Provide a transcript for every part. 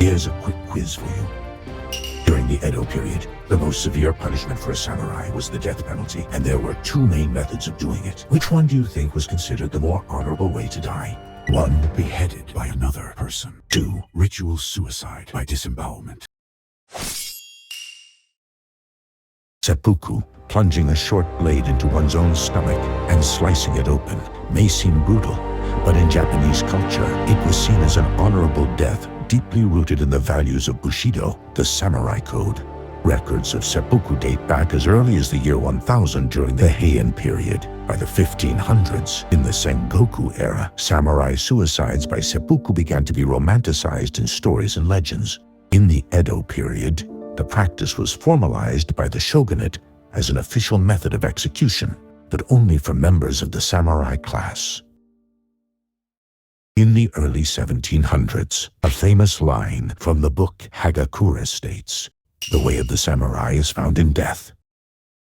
Here's a quick quiz for you. During the Edo period, the most severe punishment for a samurai was the death penalty, and there were two main methods of doing it. Which one do you think was considered the more honorable way to die? 1. Beheaded by another person. 2. Ritual suicide by disembowelment. Seppuku, plunging a short blade into one's own stomach and slicing it open, may seem brutal, but in Japanese culture, it was seen as an honorable death deeply rooted in the values of Bushido, the samurai code. Records of seppuku date back as early as the year 1000 during the Heian period. By the 1500s, in the Sengoku era, samurai suicides by seppuku began to be romanticized in stories and legends. In the Edo period, the practice was formalized by the shogunate as an official method of execution, but only for members of the samurai class. In the early 1700s, a famous line from the book Hagakure states, "The way of the samurai is found in death."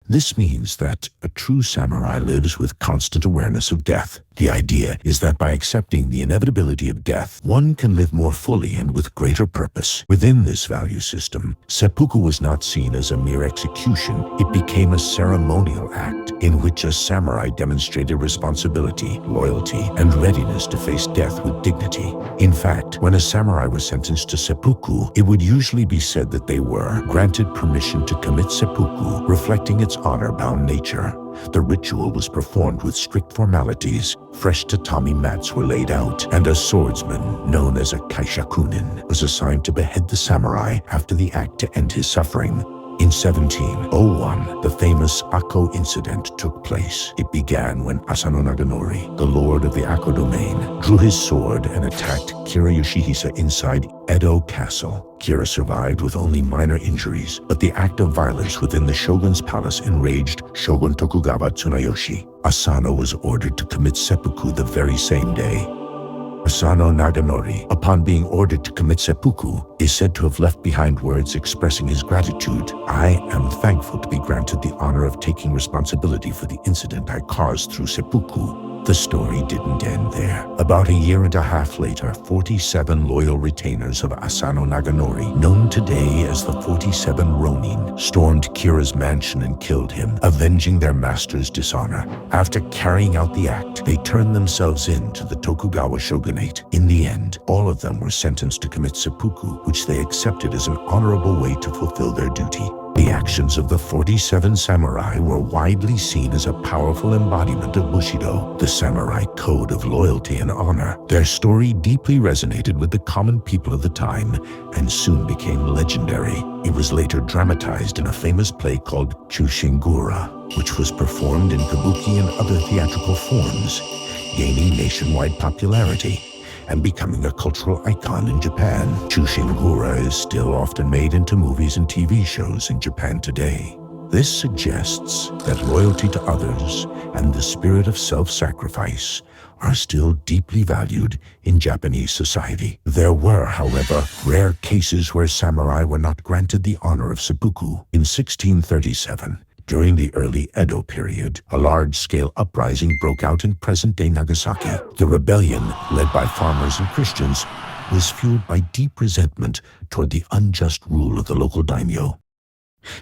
This means that a true samurai lives with constant awareness of death. The idea is that by accepting the inevitability of death, one can live more fully and with greater purpose. Within this value system, seppuku was not seen as a mere execution. It became a ceremonial act in which a samurai demonstrated responsibility, loyalty, and readiness to face death with dignity. In fact, when a samurai was sentenced to seppuku, it would usually be said that they were granted permission to commit seppuku, reflecting its honor-bound nature. The ritual was performed with strict formalities. Fresh tatami mats were laid out, and a swordsman, known as a kaishakunin, was assigned to behead the samurai after the act to end his suffering. In 1701, the famous Akko incident took place. It began when Asano Naganori, the lord of the Akko domain, drew his sword and attacked Kira Yoshihisa inside Edo Castle. Kira survived with only minor injuries, but the act of violence within the shogun's palace enraged Shogun Tokugawa Tsunayoshi. Asano was ordered to commit seppuku the very same day. Asano Naganori, upon being ordered to commit seppuku, is said to have left behind words expressing his gratitude. "I am thankful to be granted the honor of taking responsibility for the incident I caused through seppuku." The story didn't end there. About a year and a half later, 47 loyal retainers of Asano Naganori, known today as the 47 Rōnin, stormed Kira's mansion and killed him, avenging their master's dishonor. After carrying out the act, they turned themselves in to the Tokugawa shogunate. In the end, all of them were sentenced to commit seppuku, which they accepted as an honorable way to fulfill their duty. The actions of the 47 samurai were widely seen as a powerful embodiment of Bushido, the samurai code of loyalty and honor. Their story deeply resonated with the common people of the time and soon became legendary. It was later dramatized in a famous play called Chushingura, which was performed in kabuki and other theatrical forms, gaining nationwide popularity and becoming a cultural icon in Japan. Chushingura is still often made into movies and TV shows in Japan today. This suggests that loyalty to others and the spirit of self-sacrifice are still deeply valued in Japanese society. There were, however, rare cases where samurai were not granted the honor of seppuku. In 1637, during the early Edo period, a large-scale uprising broke out in present-day Nagasaki. The rebellion, led by farmers and Christians, was fueled by deep resentment toward the unjust rule of the local daimyo.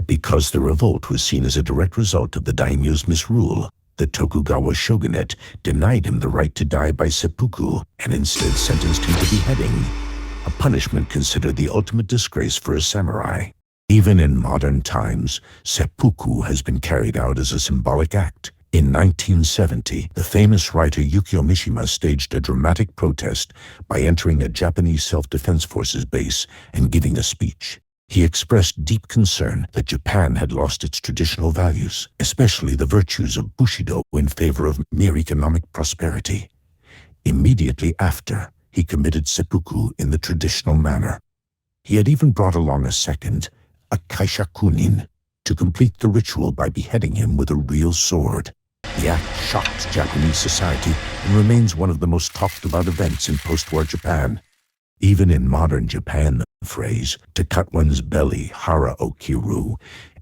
Because the revolt was seen as a direct result of the daimyo's misrule, the Tokugawa shogunate denied him the right to die by seppuku and instead sentenced him to beheading, a punishment considered the ultimate disgrace for a samurai. Even in modern times, seppuku has been carried out as a symbolic act. In 1970, the famous writer Yukio Mishima staged a dramatic protest by entering a Japanese self-defense forces base and giving a speech. He expressed deep concern that Japan had lost its traditional values, especially the virtues of Bushido, in favor of mere economic prosperity. Immediately after, he committed seppuku in the traditional manner. He had even brought along a second, a kaishakunin, to complete the ritual by beheading him with a real sword. The act shocked Japanese society and remains one of the most talked about events in post-war Japan. Even in modern Japan, the phrase, "to cut one's belly, hara o kiru,"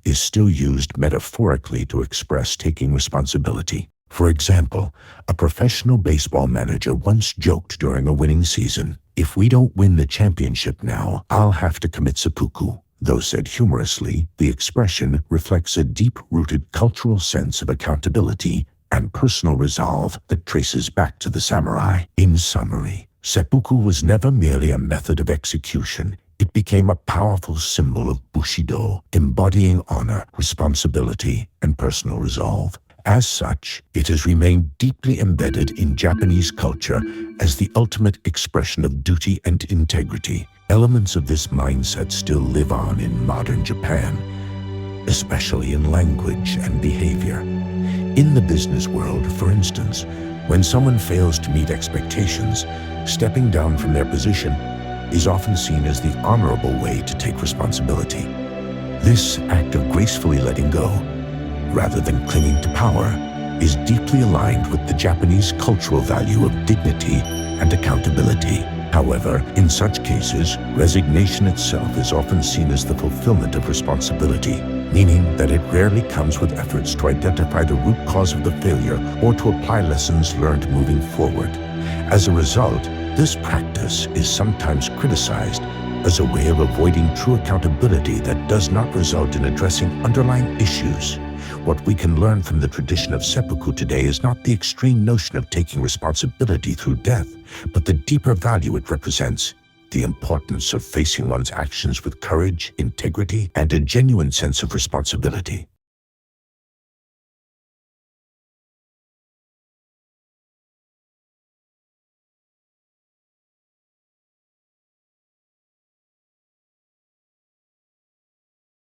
is still used metaphorically to express taking responsibility. For example, a professional baseball manager once joked during a winning season, "If we don't win the championship now, I'll have to commit seppuku." Though said humorously, the expression reflects a deep-rooted cultural sense of accountability and personal resolve that traces back to the samurai. In summary, seppuku was never merely a method of execution. It became a powerful symbol of Bushido, embodying honor, responsibility, and personal resolve. As such, it has remained deeply embedded in Japanese culture as the ultimate expression of duty and integrity. Elements of this mindset still live on in modern Japan, especially in language and behavior. In the business world, for instance, when someone fails to meet expectations, stepping down from their position is often seen as the honorable way to take responsibility. This act of gracefully letting go, rather than clinging to power, is deeply aligned with the Japanese cultural value of dignity and accountability. However, in such cases, resignation itself is often seen as the fulfillment of responsibility, meaning that it rarely comes with efforts to identify the root cause of the failure or to apply lessons learned moving forward. As a result, this practice is sometimes criticized as a way of avoiding true accountability that does not result in addressing underlying issues. What we can learn from the tradition of seppuku today is not the extreme notion of taking responsibility through death, but the deeper value it represents: the importance of facing one's actions with courage, integrity, and a genuine sense of responsibility.